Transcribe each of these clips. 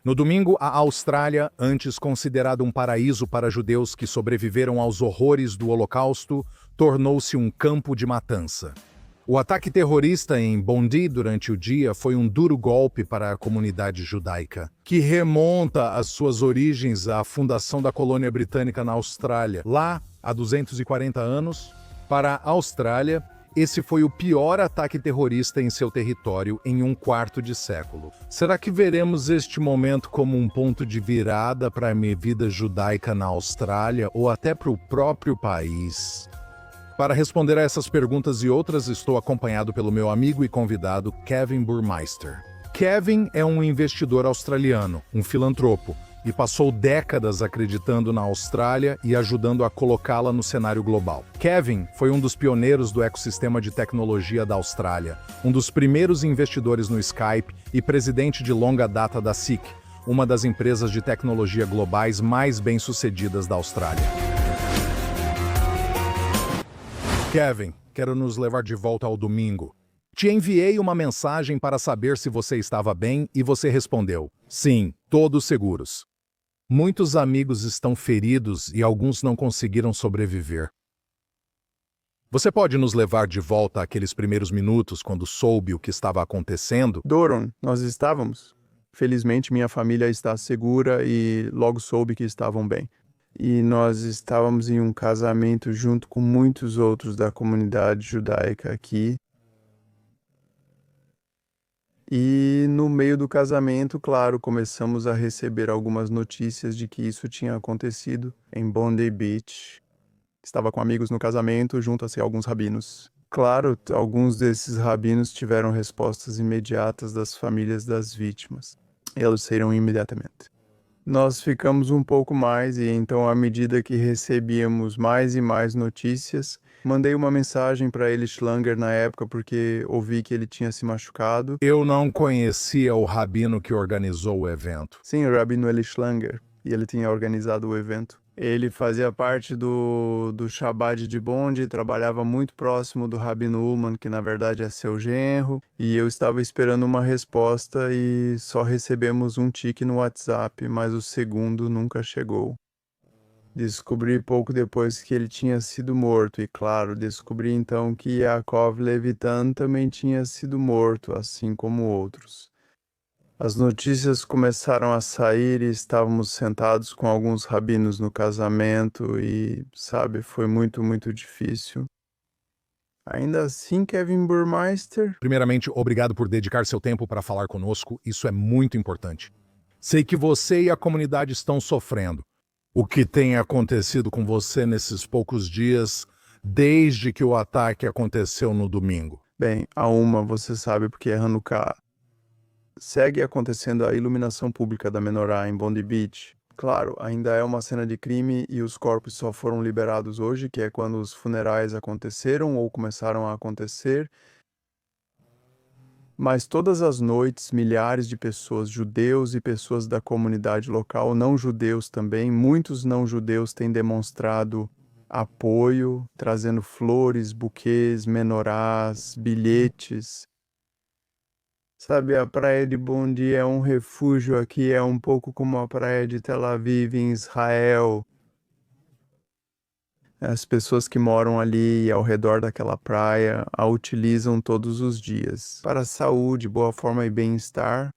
No domingo, a Austrália, antes considerada um paraíso para judeus que sobreviveram aos horrores do Holocausto, tornou-se um campo de matança. O ataque terrorista em Bondi durante o dia foi um duro golpe para a comunidade judaica, que remonta às suas origens à fundação da colônia britânica na Austrália. Lá, há 240 anos, para a Austrália, esse foi o pior ataque terrorista em seu território em um quarto de século. Será que veremos este momento como um ponto de virada para a minha vida judaica na Austrália ou até para o próprio país? Para responder a essas perguntas e outras, estou acompanhado pelo meu amigo e convidado Kevin Burmeister. Kevin é um investidor australiano, um filantropo, e passou décadas acreditando na Austrália e ajudando a colocá-la no cenário global. Kevin foi um dos pioneiros do ecossistema de tecnologia da Austrália, um dos primeiros investidores no Skype e presidente de longa data da SICK, uma das empresas de tecnologia globais mais bem-sucedidas da Austrália. Kevin, quero nos levar de volta ao domingo. Te enviei uma mensagem para saber se você estava bem e você respondeu: sim, todos seguros. Muitos amigos estão feridos e alguns não conseguiram sobreviver. Você pode nos levar de volta àqueles primeiros minutos quando soube o que estava acontecendo? Doron, nós estávamos. Felizmente minha família está segura e logo soube que estavam bem. E nós estávamos em um casamento junto com muitos outros da comunidade judaica aqui. E no meio do casamento, claro, começamos a receber algumas notícias de que isso tinha acontecido em Bondi Beach. Estava com amigos no casamento, junto a alguns rabinos. Claro, alguns desses rabinos tiveram respostas imediatas das famílias das vítimas. Eles saíram imediatamente. Nós ficamos um pouco mais e então, à medida que recebíamos mais e mais notícias, mandei uma mensagem para Eli Schlanger na época porque ouvi que ele tinha se machucado. Eu não conhecia o rabino que organizou o evento. Sim, o rabino Eli Schlanger, e ele tinha organizado o evento. Ele fazia parte do Shabbat de Bondi, trabalhava muito próximo do Rabino Ullman, que na verdade é seu genro, e eu estava esperando uma resposta e só recebemos um tique no WhatsApp, mas o segundo nunca chegou. Descobri pouco depois que ele tinha sido morto, e claro, descobri então que Yaakov Levitan também tinha sido morto, assim como outros. As notícias começaram a sair e estávamos sentados com alguns rabinos no casamento e, sabe, foi muito, muito difícil. Ainda assim, Kevin Burmeister... Primeiramente, obrigado por dedicar seu tempo para falar conosco, isso é muito importante. Sei que você e a comunidade estão sofrendo. O que tem acontecido com você nesses poucos dias, desde que o ataque aconteceu no domingo? Bem, você sabe porque é Hanukkah. Segue acontecendo a iluminação pública da Menorá em Bondi Beach. Claro, ainda é uma cena de crime e os corpos só foram liberados hoje, que é quando os funerais aconteceram ou começaram a acontecer. Mas todas as noites, milhares de pessoas, judeus e pessoas da comunidade local, não judeus também, muitos não judeus têm demonstrado apoio, trazendo flores, buquês, menorás, bilhetes. Sabe, a praia de Bondi é um refúgio aqui, é um pouco como a praia de Tel Aviv em Israel. As pessoas que moram ali e ao redor daquela praia a utilizam todos os dias para saúde, boa forma e bem-estar,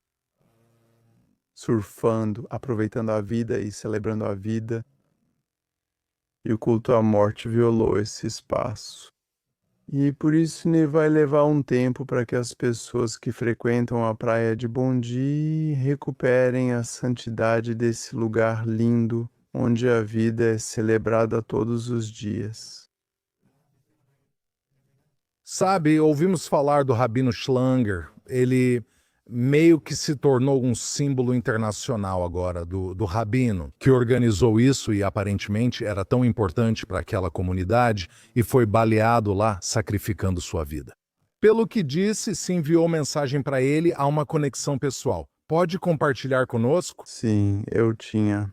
surfando, aproveitando a vida e celebrando a vida. E o culto à morte violou esse espaço. E por isso vai levar um tempo para que as pessoas que frequentam a praia de Bondi recuperem a santidade desse lugar lindo, onde a vida é celebrada todos os dias. Sabe, ouvimos falar do Rabino Schlanger. Ele meio que se tornou um símbolo internacional agora, do rabino, que organizou isso e aparentemente era tão importante para aquela comunidade e foi baleado lá, sacrificando sua vida. Pelo que disse, se enviou mensagem para ele a uma conexão pessoal. Pode compartilhar conosco? Sim, eu tinha.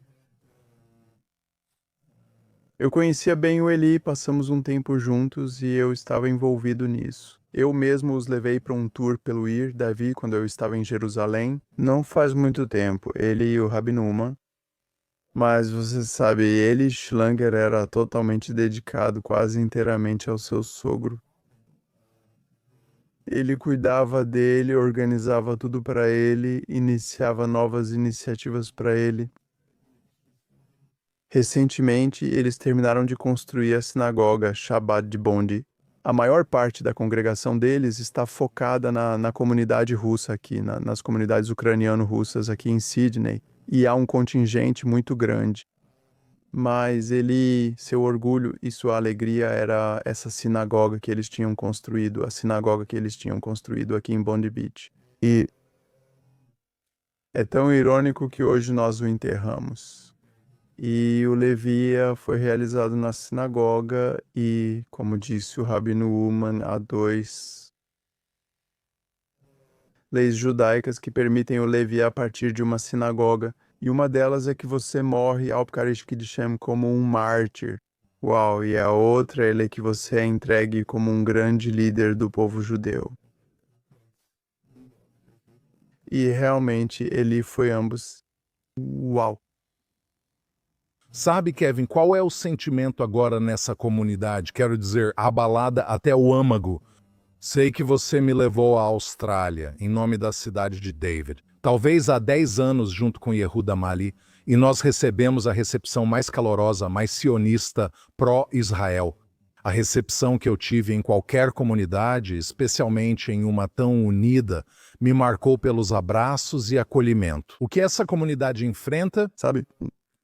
Eu conhecia bem o Eli, passamos um tempo juntos e eu estava envolvido nisso. Eu mesmo os levei para um tour pelo Ir Davi quando eu estava em Jerusalém. Não faz muito tempo, ele e o Rabbi Numa. Mas você sabe, ele, Schlanger, era totalmente dedicado quase inteiramente ao seu sogro. Ele cuidava dele, organizava tudo para ele, iniciava novas iniciativas para ele. Recentemente, eles terminaram de construir a sinagoga Shabbat de Bondi. A maior parte da congregação deles está focada na comunidade russa aqui, nas comunidades ucraniano-russas aqui em Sydney, e há um contingente muito grande. Mas seu orgulho e sua alegria era essa sinagoga que eles tinham construído, a sinagoga que eles tinham construído aqui em Bondi Beach. E é tão irônico que hoje nós o enterramos. E o Levia foi realizado na sinagoga e, como disse o Rabino Ullman, há dois leis judaicas que permitem o Levia a partir de uma sinagoga. E uma delas é que você morre ao Pkarish Kiddushim como um mártir. Uau, e a outra é que você é entregue como um grande líder do povo judeu. E realmente ele foi ambos. Uau! Sabe, Kevin, qual é o sentimento agora nessa comunidade? Quero dizer, abalada até o âmago. Sei que você me levou à Austrália, em nome da cidade de David. Talvez há 10 anos, junto com Yehuda Mali, e nós recebemos a recepção mais calorosa, mais sionista, pró-Israel. A recepção que eu tive em qualquer comunidade, especialmente em uma tão unida, me marcou pelos abraços e acolhimento. O que essa comunidade enfrenta, Sabe?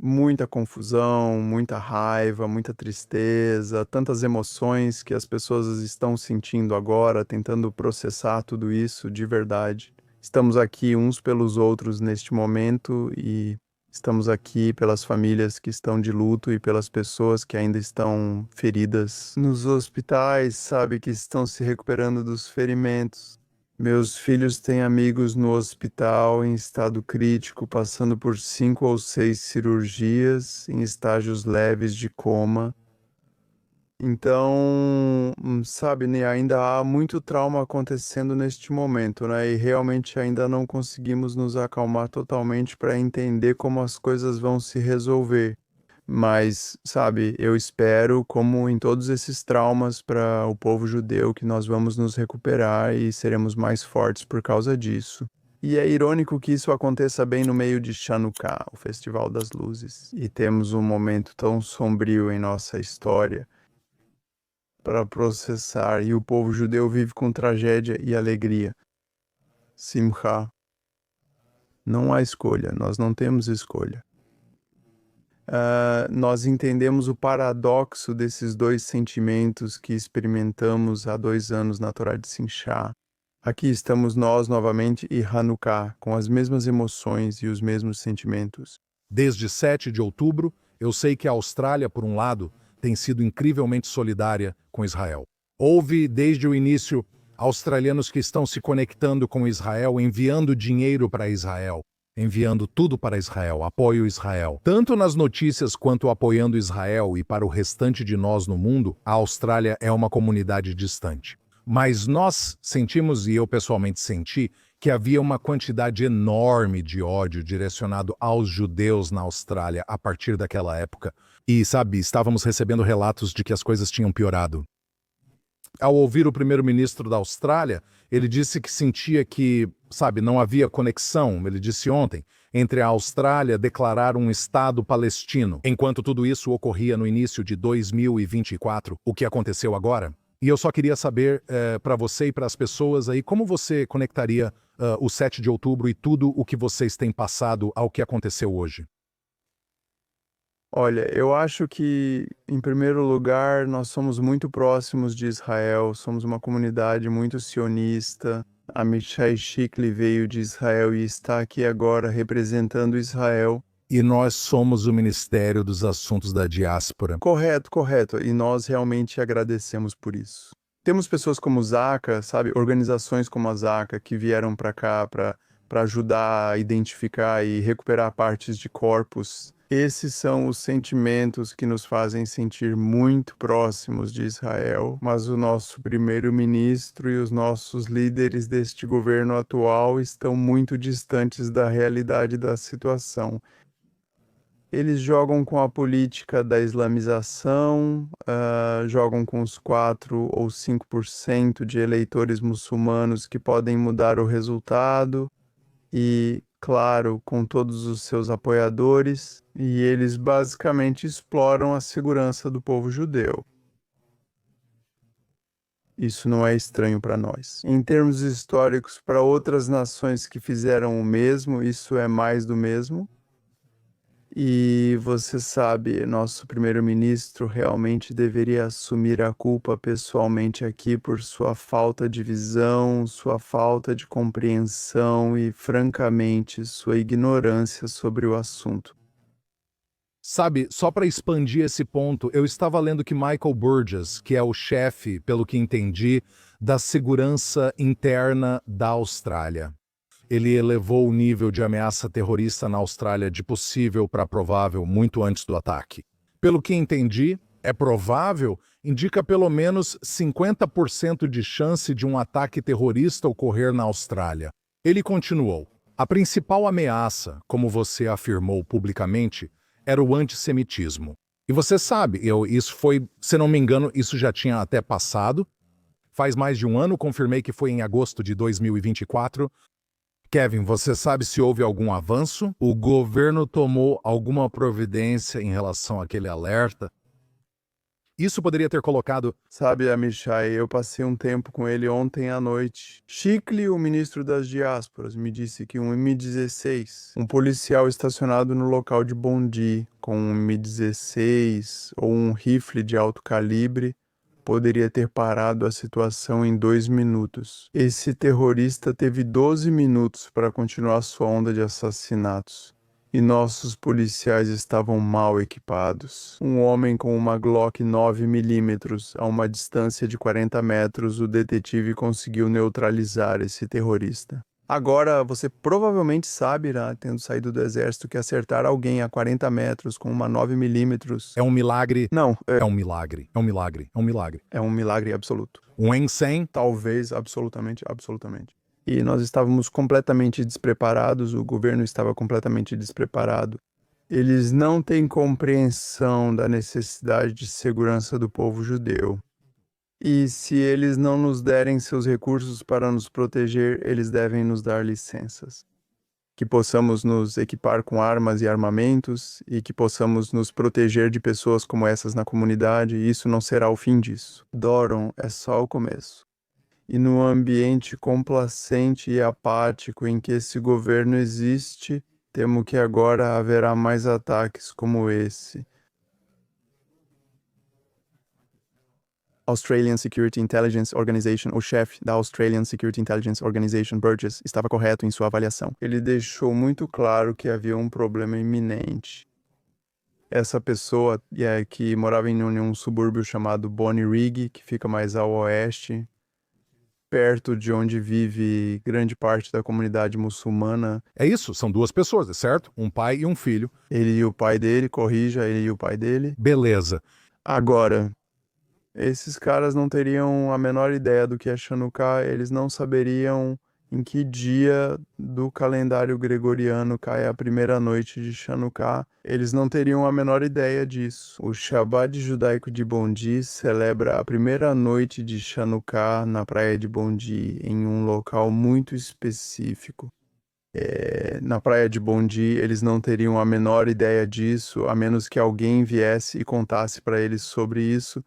Muita confusão, muita raiva, muita tristeza, tantas emoções que as pessoas estão sentindo agora, tentando processar tudo isso de verdade. Estamos aqui uns pelos outros neste momento e estamos aqui pelas famílias que estão de luto e pelas pessoas que ainda estão feridas nos hospitais, sabe, que estão se recuperando dos ferimentos. Meus filhos têm amigos no hospital em estado crítico, passando por 5 ou 6 cirurgias em estágios leves de coma. Então, sabe, né, ainda há muito trauma acontecendo neste momento, né? E realmente ainda não conseguimos nos acalmar totalmente para entender como as coisas vão se resolver. Mas, sabe, eu espero, como em todos esses traumas para o povo judeu, que nós vamos nos recuperar e seremos mais fortes por causa disso. E é irônico que isso aconteça bem no meio de Chanukah, o Festival das Luzes. E temos um momento tão sombrio em nossa história para processar, e o povo judeu vive com tragédia e alegria. Simcha. Não há escolha, nós não temos escolha. Nós entendemos o paradoxo desses dois sentimentos que experimentamos há 2 anos na Torá de Sinchá. Aqui estamos nós novamente e Hanukkah, com as mesmas emoções e os mesmos sentimentos. desde 7 de outubro, eu sei que a Austrália, por um lado, tem sido incrivelmente solidária com Israel. Houve, desde o início, australianos que estão se conectando com Israel, enviando dinheiro para Israel, enviando tudo para Israel, apoio Israel. Tanto nas notícias quanto apoiando Israel e para o restante de nós no mundo, a Austrália é uma comunidade distante. Mas nós sentimos, e eu pessoalmente senti, que havia uma quantidade enorme de ódio direcionado aos judeus na Austrália a partir daquela época. E, sabe, estávamos recebendo relatos de que as coisas tinham piorado. Ao ouvir o primeiro-ministro da Austrália, ele disse que sentia que, sabe, não havia conexão, ele disse ontem, entre a Austrália declarar um Estado palestino, enquanto tudo isso ocorria no início de 2024, o que aconteceu agora. E eu só queria saber, para você e para as pessoas aí, como você conectaria o 7 de outubro e tudo o que vocês têm passado ao que aconteceu hoje? Olha, eu acho que, em primeiro lugar, nós somos muito próximos de Israel, somos uma comunidade muito sionista. A Michai Shikli veio de Israel e está aqui agora representando Israel. E nós somos o Ministério dos Assuntos da Diáspora. Correto, correto. E nós realmente agradecemos por isso. Temos pessoas como Zaca, sabe? Organizações como a Zaca que vieram para cá para para ajudar a identificar e recuperar partes de corpos. Esses são os sentimentos que nos fazem sentir muito próximos de Israel, mas o nosso primeiro-ministro e os nossos líderes deste governo atual estão muito distantes da realidade da situação. Eles jogam com a política da islamização, jogam com os 4 ou 5% de eleitores muçulmanos que podem mudar o resultado, e, claro, com todos os seus apoiadores, e eles basicamente exploram a segurança do povo judeu. Isso não é estranho para nós. Em termos históricos, para outras nações que fizeram o mesmo, isso é mais do mesmo. E você sabe, nosso primeiro-ministro realmente deveria assumir a culpa pessoalmente aqui por sua falta de visão, sua falta de compreensão e, francamente, sua ignorância sobre o assunto. Sabe, só para expandir esse ponto, eu estava lendo que Michael Burgess, que é o chefe, pelo que entendi, da segurança interna da Austrália. Ele elevou o nível de ameaça terrorista na Austrália de possível para provável muito antes do ataque. Pelo que entendi, é provável indica pelo menos 50% de chance de um ataque terrorista ocorrer na Austrália. Ele continuou: a principal ameaça, como você afirmou publicamente, era o antissemitismo. E você sabe, isso foi, se não me engano, isso já tinha até passado. Faz mais de um ano, confirmei que foi em agosto de 2024. Kevin, você sabe se houve algum avanço? O governo tomou alguma providência em relação àquele alerta? Isso poderia ter colocado... Sabe, Amichai, eu passei um tempo com ele ontem à noite. Shikli, o ministro das diásporas, me disse que um M16, um policial estacionado no local de Bondi, com um M16 ou um rifle de alto calibre, poderia ter parado a situação em 2 minutos. Esse terrorista teve 12 minutos para continuar sua onda de assassinatos. E nossos policiais estavam mal equipados. Um homem com uma Glock 9mm a uma distância de 40 metros, o detetive conseguiu neutralizar esse terrorista. Agora, você provavelmente sabe, né, tendo saído do exército, que acertar alguém a 40 metros com uma 9mm... É um milagre. Não, É um milagre. É um milagre. É um milagre. É um milagre absoluto. Um em 100? Talvez, absolutamente, absolutamente. E nós estávamos completamente despreparados, o governo estava completamente despreparado. Eles não têm compreensão da necessidade de segurança do povo judeu. E se eles não nos derem seus recursos para nos proteger, eles devem nos dar licenças. Que possamos nos equipar com armas e armamentos e que possamos nos proteger de pessoas como essas na comunidade, e isso não será o fim disso. Doron é só o começo. E no ambiente complacente e apático em que esse governo existe, temo que agora haverá mais ataques como esse. Australian Security Intelligence Organization, o chefe da Australian Security Intelligence Organization, Burgess, estava correto em sua avaliação. Ele deixou muito claro que havia um problema iminente. Essa pessoa que morava em um subúrbio chamado Bonnyrigg, que fica mais ao oeste, perto de onde vive grande parte da comunidade muçulmana. É isso, são 2 pessoas, certo? Um pai e um filho. Ele e o pai dele, corrija, ele e o pai dele. Beleza. Agora, esses caras não teriam a menor ideia do que é Chanukah, eles não saberiam em que dia do calendário gregoriano cai a primeira noite de Chanukah. Eles não teriam a menor ideia disso. O Shabbat judaico de Bondi celebra a primeira noite de Chanukah na praia de Bondi, em um local muito específico. Na praia de Bondi, eles não teriam a menor ideia disso, a menos que alguém viesse e contasse para eles sobre isso.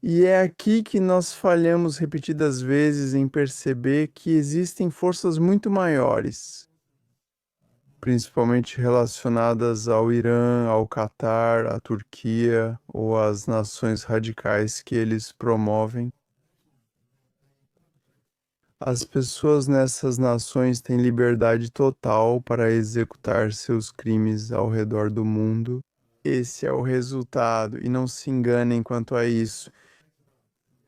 E é aqui que nós falhamos repetidas vezes em perceber que existem forças muito maiores, principalmente relacionadas ao Irã, ao Catar, à Turquia ou às nações radicais que eles promovem. As pessoas nessas nações têm liberdade total para executar seus crimes ao redor do mundo. Esse é o resultado, e não se enganem quanto a isso.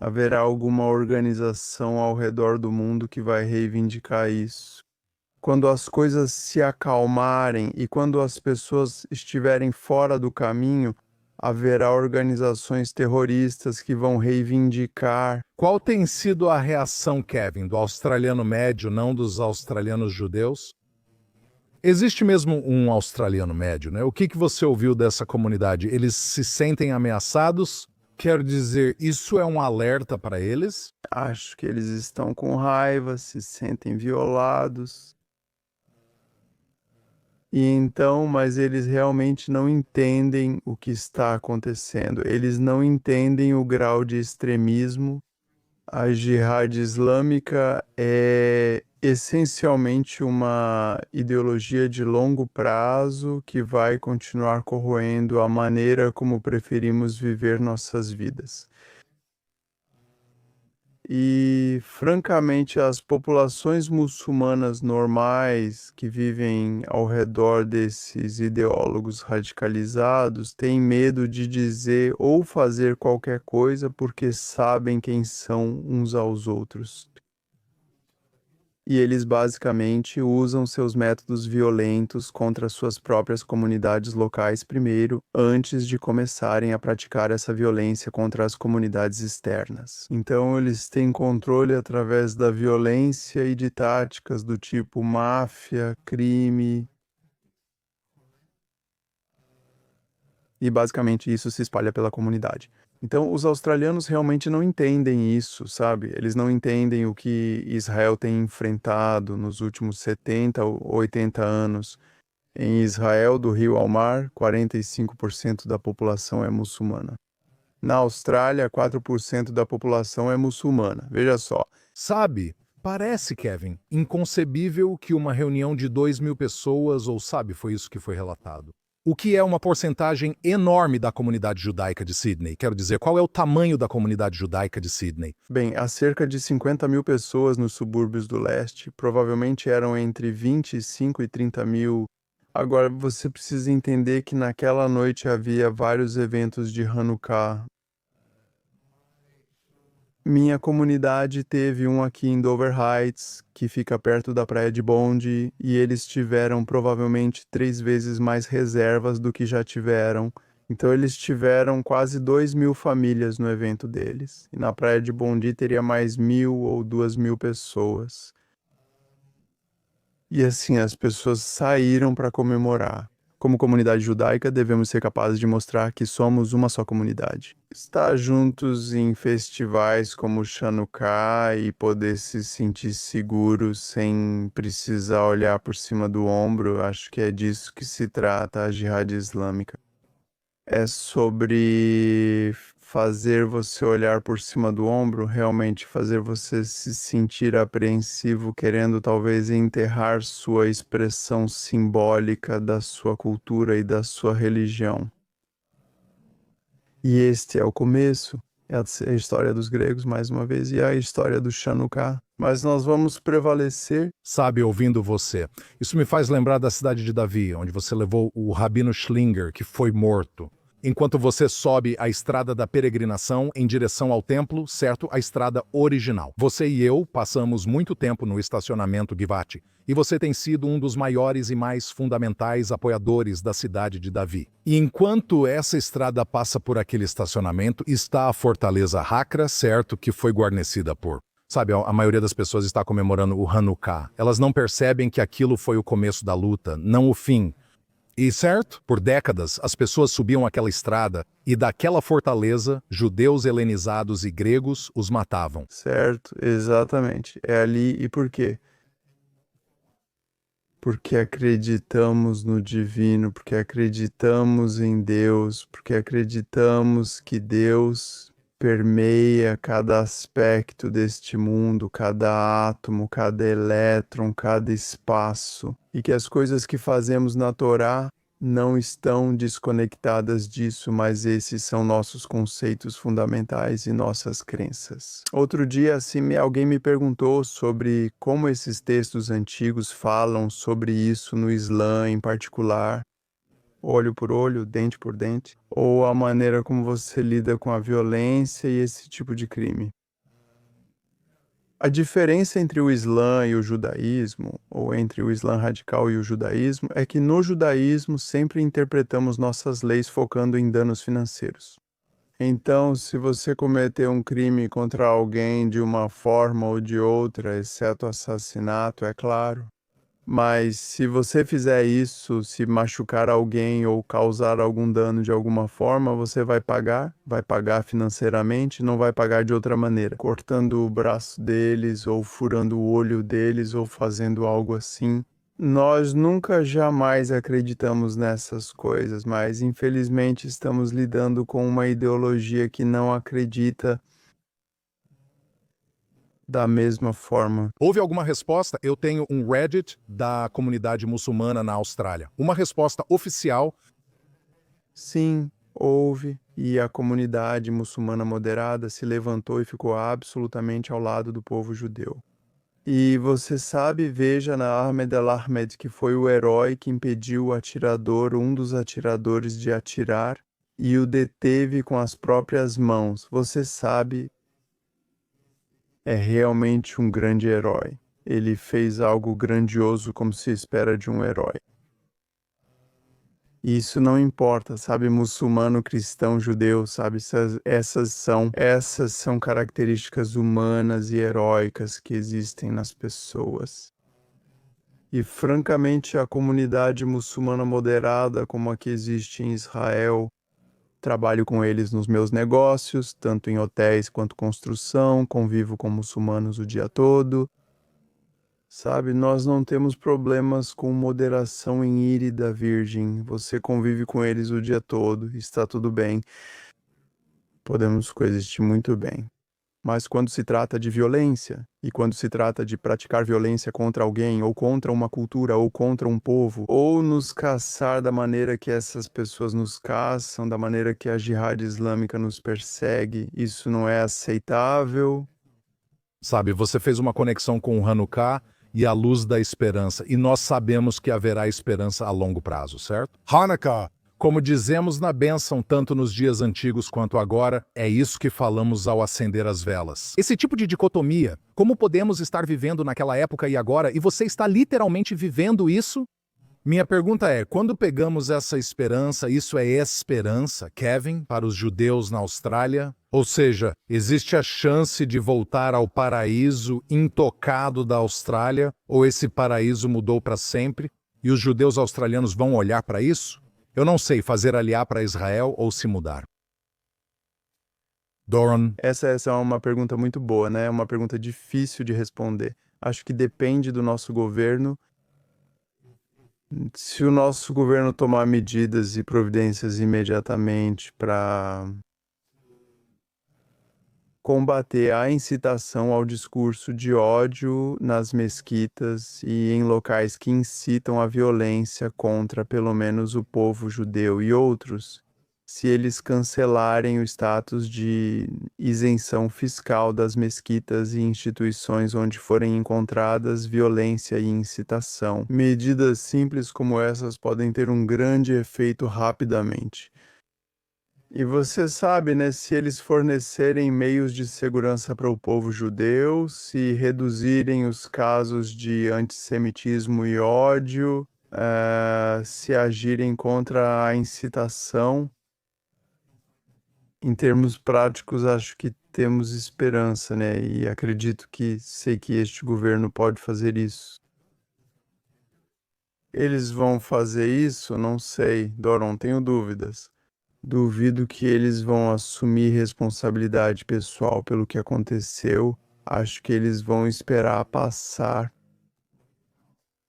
Haverá alguma organização ao redor do mundo que vai reivindicar isso. Quando as coisas se acalmarem e quando as pessoas estiverem fora do caminho, haverá organizações terroristas que vão reivindicar. Qual tem sido a reação, Kevin, do australiano médio, não dos australianos judeus? Existe mesmo um australiano médio, né? O que você ouviu dessa comunidade? Eles se sentem ameaçados? Quero dizer, isso é um alerta para eles? Acho que eles estão com raiva, se sentem violados. E então, mas eles realmente não entendem o que está acontecendo. Eles não entendem o grau de extremismo. A Jihad Islâmica é essencialmente uma ideologia de longo prazo que vai continuar corroendo a maneira como preferimos viver nossas vidas. E, francamente, as populações muçulmanas normais que vivem ao redor desses ideólogos radicalizados têm medo de dizer ou fazer qualquer coisa porque sabem quem são uns aos outros. E eles basicamente usam seus métodos violentos contra suas próprias comunidades locais primeiro, antes de começarem a praticar essa violência contra as comunidades externas. Então eles têm controle através da violência e de táticas do tipo máfia, crime, e basicamente isso se espalha pela comunidade. Então, os australianos realmente não entendem isso, sabe? Eles não entendem o que Israel tem enfrentado nos últimos 70 ou 80 anos. Em Israel, do rio ao mar, 45% da população é muçulmana. Na Austrália, 4% da população é muçulmana. Veja só. Sabe, parece, Kevin, inconcebível que uma reunião de 2.000 pessoas, ou sabe, foi isso que foi relatado. O que é uma porcentagem enorme da comunidade judaica de Sydney? Quero dizer, qual é o tamanho da comunidade judaica de Sydney? Bem, há cerca de 50 mil pessoas nos subúrbios do leste, provavelmente eram entre 25 e 30 mil. Agora, você precisa entender que naquela noite havia vários eventos de Hanukkah. Minha comunidade teve um aqui em Dover Heights, que fica perto da praia de Bondi, e eles tiveram provavelmente 3 vezes mais reservas do que já tiveram. Então eles tiveram quase 2.000 famílias no evento deles. E na praia de Bondi teria mais 1.000 ou 2.000 pessoas. E assim, as pessoas saíram para comemorar. Como comunidade judaica, devemos ser capazes de mostrar que somos uma só comunidade. Estar juntos em festivais como Chanukah e poder se sentir seguro sem precisar olhar por cima do ombro, acho que é disso que se trata a Jihad Islâmica. É sobre fazer você olhar por cima do ombro, realmente fazer você se sentir apreensivo, querendo talvez enterrar sua expressão simbólica da sua cultura e da sua religião. E este é o começo, é a história dos gregos, mais uma vez, e a história do Chanukah. Mas nós vamos prevalecer. Sabe, ouvindo você. Isso me faz lembrar da cidade de Davi, onde você levou o Rabino Schlinger, que foi morto. Enquanto você sobe a estrada da peregrinação em direção ao templo, certo? A estrada original. Você e eu passamos muito tempo no estacionamento Givati, e você tem sido um dos maiores e mais fundamentais apoiadores da cidade de Davi. E enquanto essa estrada passa por aquele estacionamento, está a fortaleza Hakra, certo? Que foi guarnecida por... Sabe, a maioria das pessoas está comemorando o Hanukkah. Elas não percebem que aquilo foi o começo da luta, não o fim. E certo, por décadas, as pessoas subiam aquela estrada e daquela fortaleza, judeus helenizados e gregos os matavam. Certo, exatamente. É ali. E por quê? Porque acreditamos no divino, porque acreditamos em Deus, porque acreditamos que Deus permeia cada aspecto deste mundo, cada átomo, cada elétron, cada espaço, e que as coisas que fazemos na Torá não estão desconectadas disso, mas esses são nossos conceitos fundamentais e nossas crenças. Outro dia, assim, alguém me perguntou sobre como esses textos antigos falam sobre isso no Islã em particular, olho por olho, dente por dente, ou a maneira como você lida com a violência e esse tipo de crime. A diferença entre o Islã e o judaísmo, ou entre o Islã radical e o judaísmo, é que no judaísmo sempre interpretamos nossas leis focando em danos financeiros. Então, se você cometer um crime contra alguém de uma forma ou de outra, exceto assassinato, é claro. Mas se você fizer isso, se machucar alguém ou causar algum dano de alguma forma, você vai pagar financeiramente, não vai pagar de outra maneira, cortando o braço deles, ou furando o olho deles, ou fazendo algo assim. Nós nunca jamais acreditamos nessas coisas, mas infelizmente estamos lidando com uma ideologia que não acredita da mesma forma. Houve alguma resposta? Eu tenho um Reddit da comunidade muçulmana na Austrália. Uma resposta oficial. Sim, houve, e a comunidade muçulmana moderada se levantou e ficou absolutamente ao lado do povo judeu. E você sabe, veja na Ahmed al-Ahmed, que foi o herói que impediu o atirador, um dos atiradores, de atirar e o deteve com as próprias mãos. Você sabe, é realmente um grande herói. Ele fez algo grandioso como se espera de um herói. Isso não importa, sabe, muçulmano, cristão, judeu, sabe, essas são características humanas e heróicas que existem nas pessoas. E francamente, a comunidade muçulmana moderada, como a que existe em Israel, trabalho com eles nos meus negócios, tanto em hotéis quanto construção, convivo com muçulmanos o dia todo. Sabe, nós não temos problemas com moderação em ira da Virgem. Você convive com eles o dia todo, está tudo bem. Podemos coexistir muito bem. Mas quando se trata de violência, e quando se trata de praticar violência contra alguém, ou contra uma cultura, ou contra um povo, ou nos caçar da maneira que essas pessoas nos caçam, da maneira que a Jihad Islâmica nos persegue, isso não é aceitável. Sabe, você fez uma conexão com o Hanukkah e a luz da esperança, e nós sabemos que haverá esperança a longo prazo, certo? Hanukkah, como dizemos na bênção tanto nos dias antigos quanto agora, é isso que falamos ao acender as velas. Esse tipo de dicotomia, como podemos estar vivendo naquela época e agora, e você está literalmente vivendo isso? Minha pergunta é, quando pegamos essa esperança, isso é esperança, Kevin, para os judeus na Austrália? Ou seja, existe a chance de voltar ao paraíso intocado da Austrália, ou esse paraíso mudou para sempre, e os judeus australianos vão olhar para isso? Eu não sei fazer aliar para Israel ou se mudar. Doron. Essa é uma pergunta muito boa, né? É uma pergunta difícil de responder. Acho que depende do nosso governo. Se o nosso governo tomar medidas e providências imediatamente para combater a incitação ao discurso de ódio nas mesquitas e em locais que incitam a violência contra pelo menos o povo judeu e outros, se eles cancelarem o status de isenção fiscal das mesquitas e instituições onde forem encontradas violência e incitação. Medidas simples como essas podem ter um grande efeito rapidamente. E você sabe, né, se eles fornecerem meios de segurança para o povo judeu, se reduzirem os casos de antissemitismo e ódio, se agirem contra a incitação, em termos práticos, acho que temos esperança, né? E acredito que sei que este governo pode fazer isso. Eles vão fazer isso? Não sei, Doron, tenho dúvidas. Duvido que eles vão assumir responsabilidade pessoal pelo que aconteceu. Acho que eles vão esperar passar.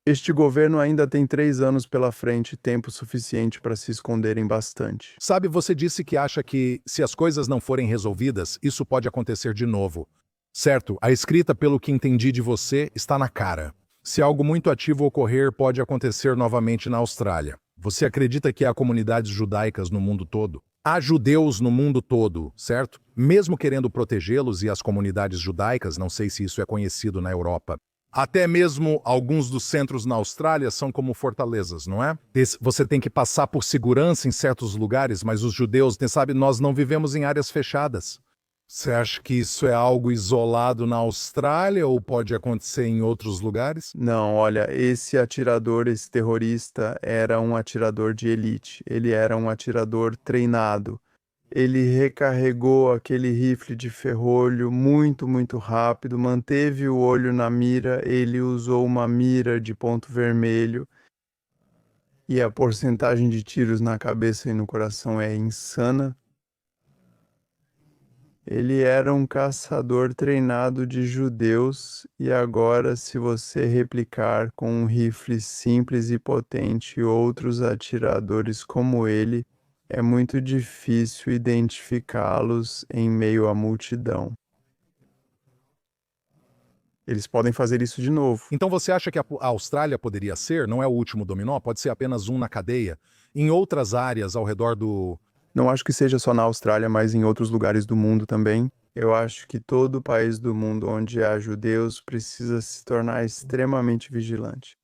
Este governo ainda tem 3 anos pela frente, tempo suficiente para se esconderem bastante. Sabe, você disse que acha que, se as coisas não forem resolvidas, isso pode acontecer de novo. Certo, a escrita, pelo que entendi de você, está na cara. Se algo muito ativo ocorrer, pode acontecer novamente na Austrália. Você acredita que há comunidades judaicas no mundo todo? Há judeus no mundo todo, certo? Mesmo querendo protegê-los e as comunidades judaicas, não sei se isso é conhecido na Europa. Até mesmo alguns dos centros na Austrália são como fortalezas, não é? Você tem que passar por segurança em certos lugares, mas os judeus, sabe, nós não vivemos em áreas fechadas. Você acha que isso é algo isolado na Austrália ou pode acontecer em outros lugares? Não, olha, esse atirador, esse terrorista, era um atirador de elite. Ele era um atirador treinado. Ele recarregou aquele rifle de ferrolho muito, muito rápido, manteve o olho na mira, ele usou uma mira de ponto vermelho e a porcentagem de tiros na cabeça e no coração é insana. Ele era um caçador treinado de judeus e agora, se você replicar com um rifle simples e potente outros atiradores como ele, é muito difícil identificá-los em meio à multidão. Eles podem fazer isso de novo. Então você acha que a Austrália poderia ser, não é o último dominó, pode ser apenas um na cadeia, em outras áreas ao redor do... Não acho que seja só na Austrália, mas em outros lugares do mundo também. Eu acho que todo país do mundo onde há judeus precisa se tornar extremamente vigilante.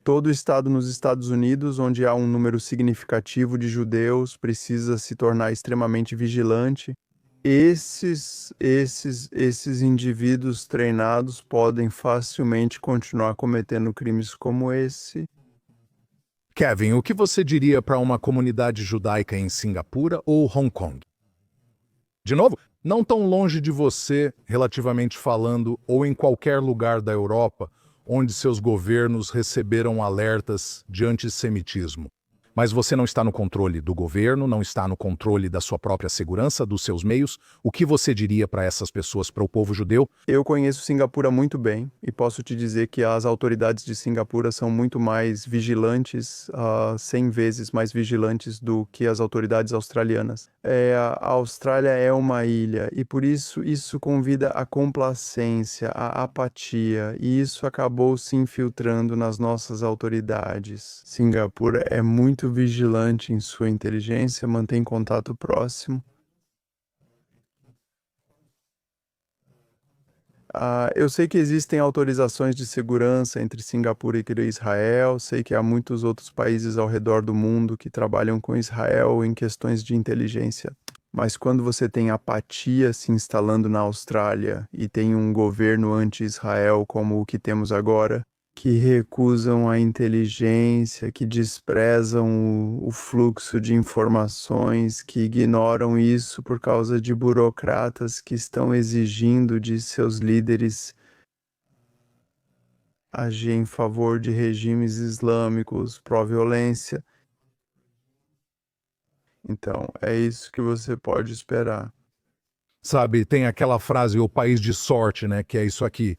Todo estado nos Estados Unidos onde há um número significativo de judeus precisa se tornar extremamente vigilante. Esses indivíduos treinados podem facilmente continuar cometendo crimes como esse. Kevin, o que você diria para uma comunidade judaica em Singapura ou Hong Kong? De novo, não tão longe de você, relativamente falando, ou em qualquer lugar da Europa onde seus governos receberam alertas de antissemitismo. Mas você não está no controle do governo, não está no controle da sua própria segurança, dos seus meios. O que você diria para essas pessoas, para o povo judeu? Eu conheço Singapura muito bem e posso te dizer que as autoridades de Singapura são muito mais vigilantes, 100 vezes mais vigilantes do que as autoridades australianas. A Austrália é uma ilha e por isso convida à complacência, à apatia, e isso acabou se infiltrando nas nossas autoridades. Singapura é muito vigilante em sua inteligência, mantém contato próximo. Eu sei que existem autorizações de segurança entre Singapura e Israel, sei que há muitos outros países ao redor do mundo que trabalham com Israel em questões de inteligência. Mas quando você tem apatia se instalando na Austrália e tem um governo anti-Israel como o que temos agora, que recusam a inteligência, que desprezam o fluxo de informações, que ignoram isso por causa de burocratas que estão exigindo de seus líderes agir em favor de regimes islâmicos pró-violência. Então, é isso que você pode esperar. Sabe, tem aquela frase, o país de sorte, né, que é isso aqui.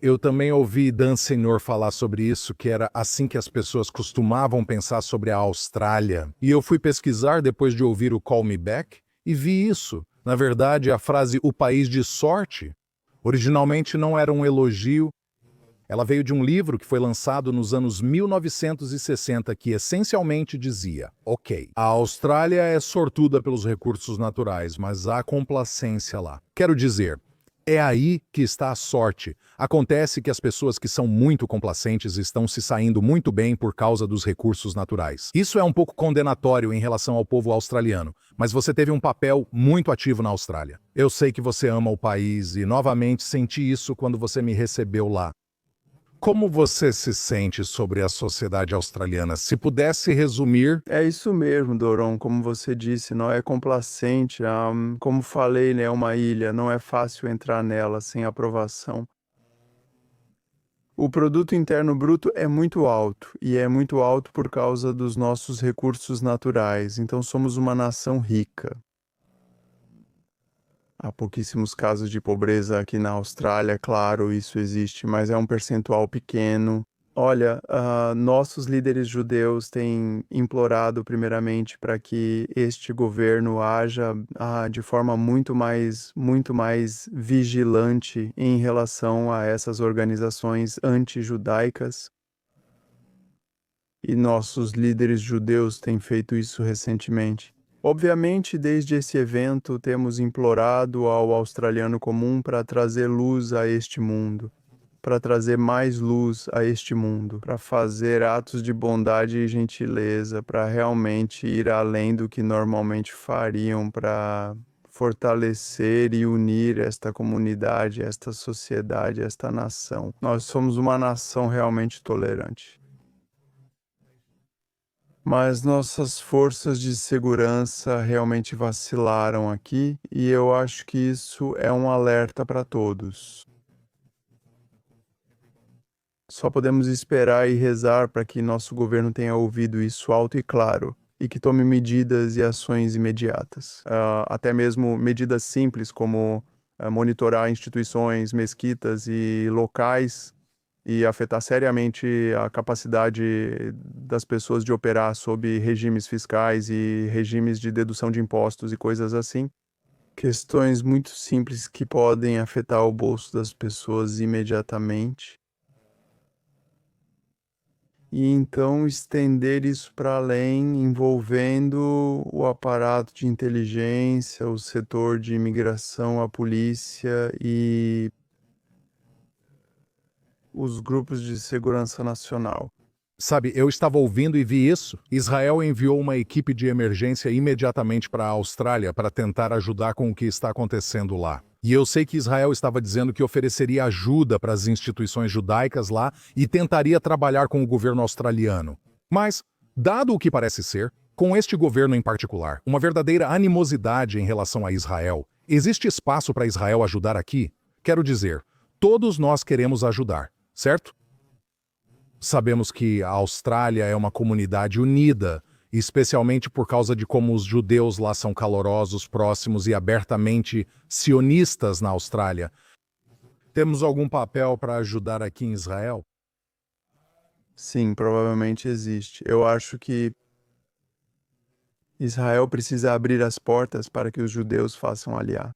Eu também ouvi Dan Senhor falar sobre isso, que era assim que as pessoas costumavam pensar sobre a Austrália. E eu fui pesquisar depois de ouvir o Call Me Back e vi isso. Na verdade, a frase o país de sorte originalmente não era um elogio. Ela veio de um livro que foi lançado nos anos 1960 que essencialmente dizia: ok, a Austrália é sortuda pelos recursos naturais, mas há complacência lá. Quero dizer, é aí que está a sorte. Acontece que as pessoas que são muito complacentes estão se saindo muito bem por causa dos recursos naturais. Isso é um pouco condenatório em relação ao povo australiano, mas você teve um papel muito ativo na Austrália. Eu sei que você ama o país e novamente senti isso quando você me recebeu lá. Como você se sente sobre a sociedade australiana? Se pudesse resumir... É isso mesmo, Doron, como você disse, não é complacente. Como falei, né, é uma ilha, não é fácil entrar nela sem aprovação. O produto interno bruto é muito alto, e é muito alto por causa dos nossos recursos naturais, então somos uma nação rica. Há pouquíssimos casos de pobreza aqui na Austrália, claro, isso existe, mas é um percentual pequeno. Olha, nossos líderes judeus têm implorado primeiramente para que este governo haja de forma muito mais vigilante em relação a essas organizações anti-judaicas. E nossos líderes judeus têm feito isso recentemente. Obviamente, desde esse evento, temos implorado ao australiano comum para trazer luz a este mundo, para trazer mais luz a este mundo, para fazer atos de bondade e gentileza, para realmente ir além do que normalmente fariam para fortalecer e unir esta comunidade, esta sociedade, esta nação. Nós somos uma nação realmente tolerante. Mas nossas forças de segurança realmente vacilaram aqui e eu acho que isso é um alerta para todos. Só podemos esperar e rezar para que nosso governo tenha ouvido isso alto e claro e que tome medidas e ações imediatas. Até mesmo medidas simples como monitorar instituições, mesquitas e locais e afetar seriamente a capacidade das pessoas de operar sob regimes fiscais e regimes de dedução de impostos e coisas assim. Questões muito simples que podem afetar o bolso das pessoas imediatamente. E então estender isso para além, envolvendo o aparato de inteligência, o setor de imigração, a polícia e os grupos de segurança nacional. Sabe, eu estava ouvindo e vi isso. Israel enviou uma equipe de emergência imediatamente para a Austrália para tentar ajudar com o que está acontecendo lá. E eu sei que Israel estava dizendo que ofereceria ajuda para as instituições judaicas lá e tentaria trabalhar com o governo australiano. Mas, dado o que parece ser, com este governo em particular, uma verdadeira animosidade em relação a Israel, existe espaço para Israel ajudar aqui? Quero dizer, todos nós queremos ajudar, certo? Sabemos que a Austrália é uma comunidade unida, especialmente por causa de como os judeus lá são calorosos, próximos e abertamente sionistas na Austrália. Temos algum papel para ajudar aqui em Israel? Sim, provavelmente existe. Eu acho que Israel precisa abrir as portas para que os judeus façam aliar.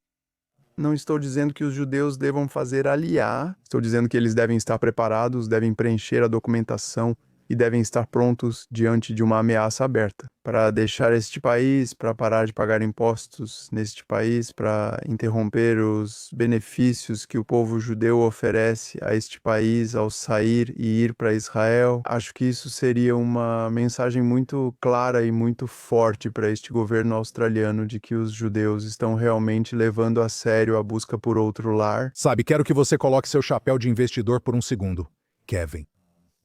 Não estou dizendo que os judeus devam fazer aliar, estou dizendo que eles devem estar preparados, devem preencher a documentação e devem estar prontos diante de uma ameaça aberta para deixar este país, para parar de pagar impostos neste país, para interromper os benefícios que o povo judeu oferece a este país ao sair e ir para Israel. Acho que isso seria uma mensagem muito clara e muito forte para este governo australiano de que os judeus estão realmente levando a sério a busca por outro lar. Sabe, quero que você coloque seu chapéu de investidor por um segundo. Kevin.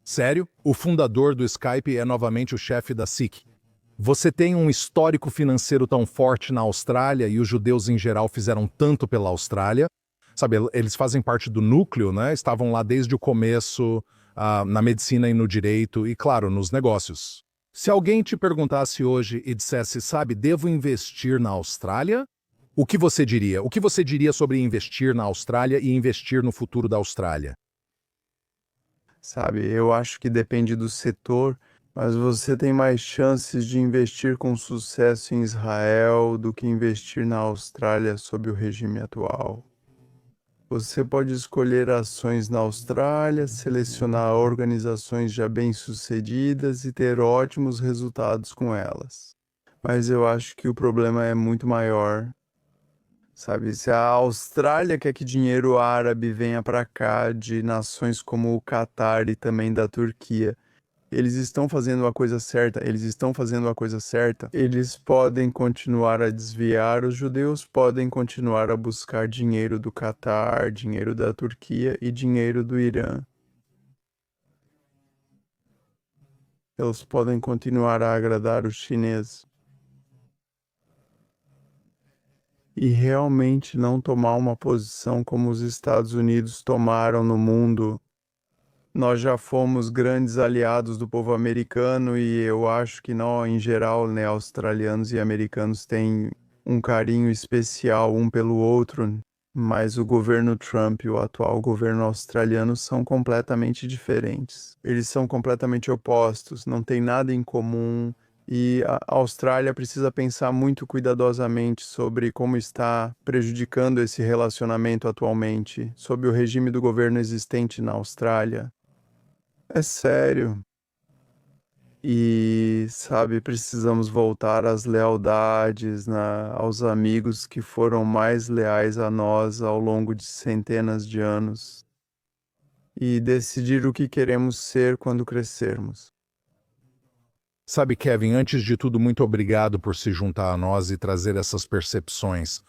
Sério? O fundador do Skype é novamente o chefe da SIC. Você tem um histórico financeiro tão forte na Austrália e os judeus em geral fizeram tanto pela Austrália. Sabe, eles fazem parte do núcleo, né? Estavam lá desde o começo, na medicina e no direito e, claro, nos negócios. Se alguém te perguntasse hoje e dissesse, sabe, devo investir na Austrália? O que você diria? O que você diria sobre investir na Austrália e investir no futuro da Austrália? Sabe, eu acho que depende do setor, mas você tem mais chances de investir com sucesso em Israel do que investir na Austrália sob o regime atual. Você pode escolher ações na Austrália, selecionar organizações já bem-sucedidas e ter ótimos resultados com elas. Mas eu acho que o problema é muito maior. Sabe, se a Austrália quer que dinheiro árabe venha para cá de nações como o Catar e também da Turquia, eles estão fazendo a coisa certa, eles estão fazendo a coisa certa. Eles podem continuar a desviar, os judeus podem continuar a buscar dinheiro do Catar, dinheiro da Turquia e dinheiro do Irã. Eles podem continuar a agradar os chineses. E realmente não tomar uma posição como os Estados Unidos tomaram no mundo. Nós já fomos grandes aliados do povo americano e eu acho que nós, em geral, né, australianos e americanos têm um carinho especial um pelo outro, mas o governo Trump e o atual governo australiano são completamente diferentes. Eles são completamente opostos, não tem nada em comum. E a Austrália precisa pensar muito cuidadosamente sobre como está prejudicando esse relacionamento atualmente, sob o regime do governo existente na Austrália. É sério. E, sabe, precisamos voltar às lealdades, aos amigos que foram mais leais a nós ao longo de centenas de anos. E decidir o que queremos ser quando crescermos. Sabe, Kevin, antes de tudo, muito obrigado por se juntar a nós e trazer essas percepções.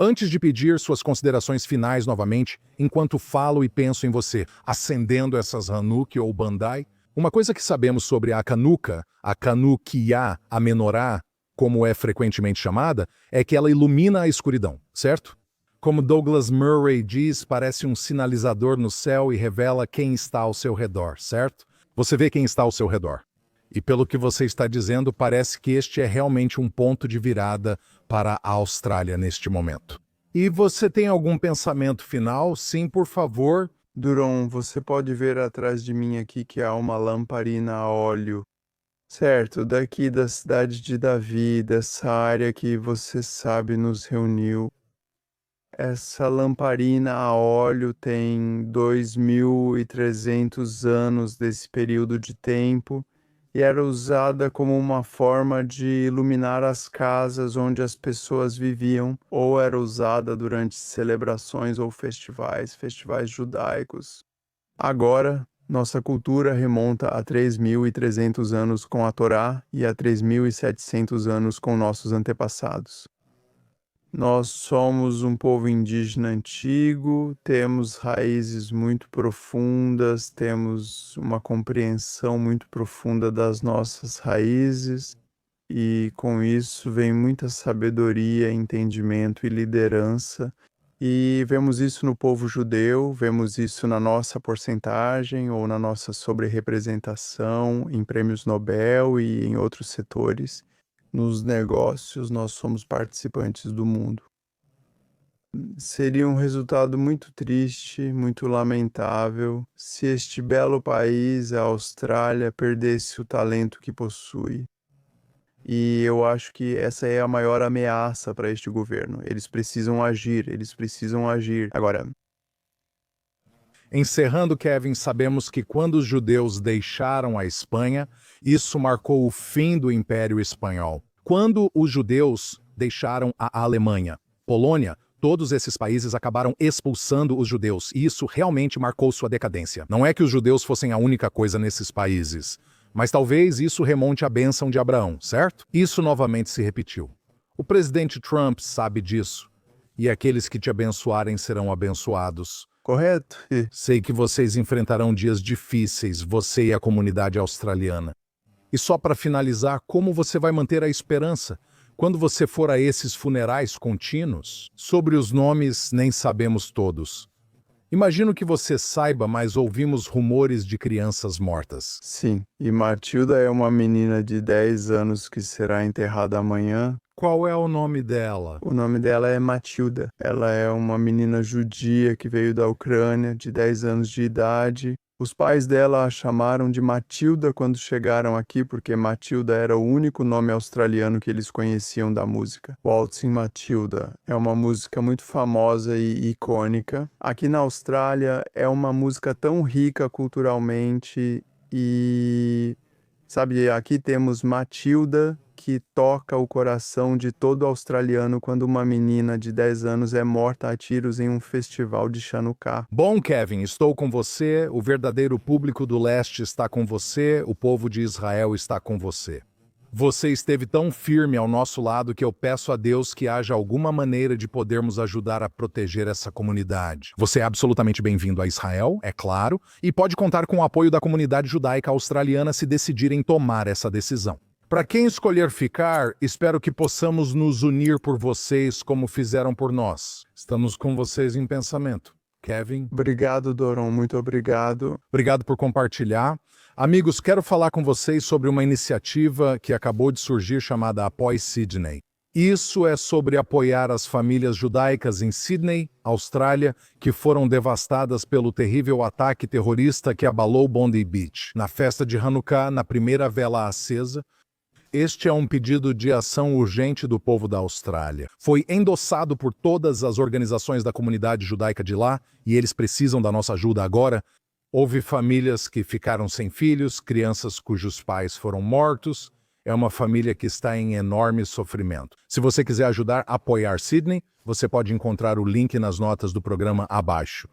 Antes de pedir suas considerações finais novamente, enquanto falo e penso em você, acendendo essas Hanukkah ou Bandai, uma coisa que sabemos sobre a Hanukkah, a Hanukkah, a Menorá, como é frequentemente chamada, é que ela ilumina a escuridão, certo? Como Douglas Murray diz, parece um sinalizador no céu e revela quem está ao seu redor, certo? Você vê quem está ao seu redor. E pelo que você está dizendo, parece que este é realmente um ponto de virada para a Austrália neste momento. E você tem algum pensamento final? Sim, por favor. Duron, você pode ver atrás de mim aqui que há uma lamparina a óleo. Certo, daqui da cidade de Davi, dessa área que você sabe nos reuniu. Essa lamparina a óleo tem 2.300 anos desse período de tempo e era usada como uma forma de iluminar as casas onde as pessoas viviam, ou era usada durante celebrações ou festivais judaicos. Agora, nossa cultura remonta a 3.300 anos com a Torá e a 3.700 anos com nossos antepassados. Nós somos um povo indígena antigo, temos raízes muito profundas, temos uma compreensão muito profunda das nossas raízes, e com isso vem muita sabedoria, entendimento e liderança. E vemos isso no povo judeu, vemos isso na nossa porcentagem ou na nossa sobre-representação em prêmios Nobel e em outros setores. Nos negócios, nós somos participantes do mundo. Seria um resultado muito triste, muito lamentável, se este belo país, a Austrália, perdesse o talento que possui. E eu acho que essa é a maior ameaça para este governo. Eles precisam agir, eles precisam agir. Agora, Encerrando, Kevin, sabemos que quando os judeus deixaram a Espanha, isso marcou o fim do Império Espanhol. Quando os judeus deixaram a Alemanha, Polônia, todos esses países acabaram expulsando os judeus, e isso realmente marcou sua decadência. Não é que os judeus fossem a única coisa nesses países, mas talvez isso remonte à bênção de Abraão, certo? Isso novamente se repetiu. O presidente Trump sabe disso, e aqueles que te abençoarem serão abençoados. correto? Sei que vocês enfrentarão dias difíceis, você e a comunidade australiana. E só para finalizar, como você vai manter a esperança quando você for a esses funerais contínuos? Sobre os nomes, nem sabemos todos. Imagino que você saiba, mas ouvimos rumores de crianças mortas. Sim, e Matilda é uma menina de 10 anos que será enterrada amanhã. Qual é o nome dela? O nome dela é Matilda. Ela é uma menina judia que veio da Ucrânia, de 10 anos de idade. Os pais dela a chamaram de Matilda quando chegaram aqui, porque Matilda era o único nome australiano que eles conheciam da música. Waltzing Matilda é uma música muito famosa e icônica. Aqui na Austrália é uma música tão rica culturalmente e... sabe, aqui temos Matilda, que toca o coração de todo australiano quando uma menina de 10 anos é morta a tiros em um festival de Chanukah. Bom, Kevin, estou com você, o verdadeiro público do leste está com você, o povo de Israel está com você. Você esteve tão firme ao nosso lado que eu peço a Deus que haja alguma maneira de podermos ajudar a proteger essa comunidade. Você é absolutamente bem-vindo a Israel, é claro, e pode contar com o apoio da comunidade judaica australiana se decidirem tomar essa decisão. Para quem escolher ficar, espero que possamos nos unir por vocês como fizeram por nós. Estamos com vocês em pensamento. Kevin? Obrigado, Doron, muito obrigado. Obrigado por compartilhar. Amigos, quero falar com vocês sobre uma iniciativa que acabou de surgir chamada Apoie Sydney. Isso é sobre apoiar as famílias judaicas em Sydney, Austrália, que foram devastadas pelo terrível ataque terrorista que abalou Bondi Beach. Na festa de Hanukkah, na primeira vela acesa, este é um pedido de ação urgente do povo da Austrália. Foi endossado por todas as organizações da comunidade judaica de lá e eles precisam da nossa ajuda agora. Houve famílias que ficaram sem filhos, crianças cujos pais foram mortos. É uma família que está em enorme sofrimento. Se você quiser ajudar a apoiar Sydney, você pode encontrar o link nas notas do programa abaixo.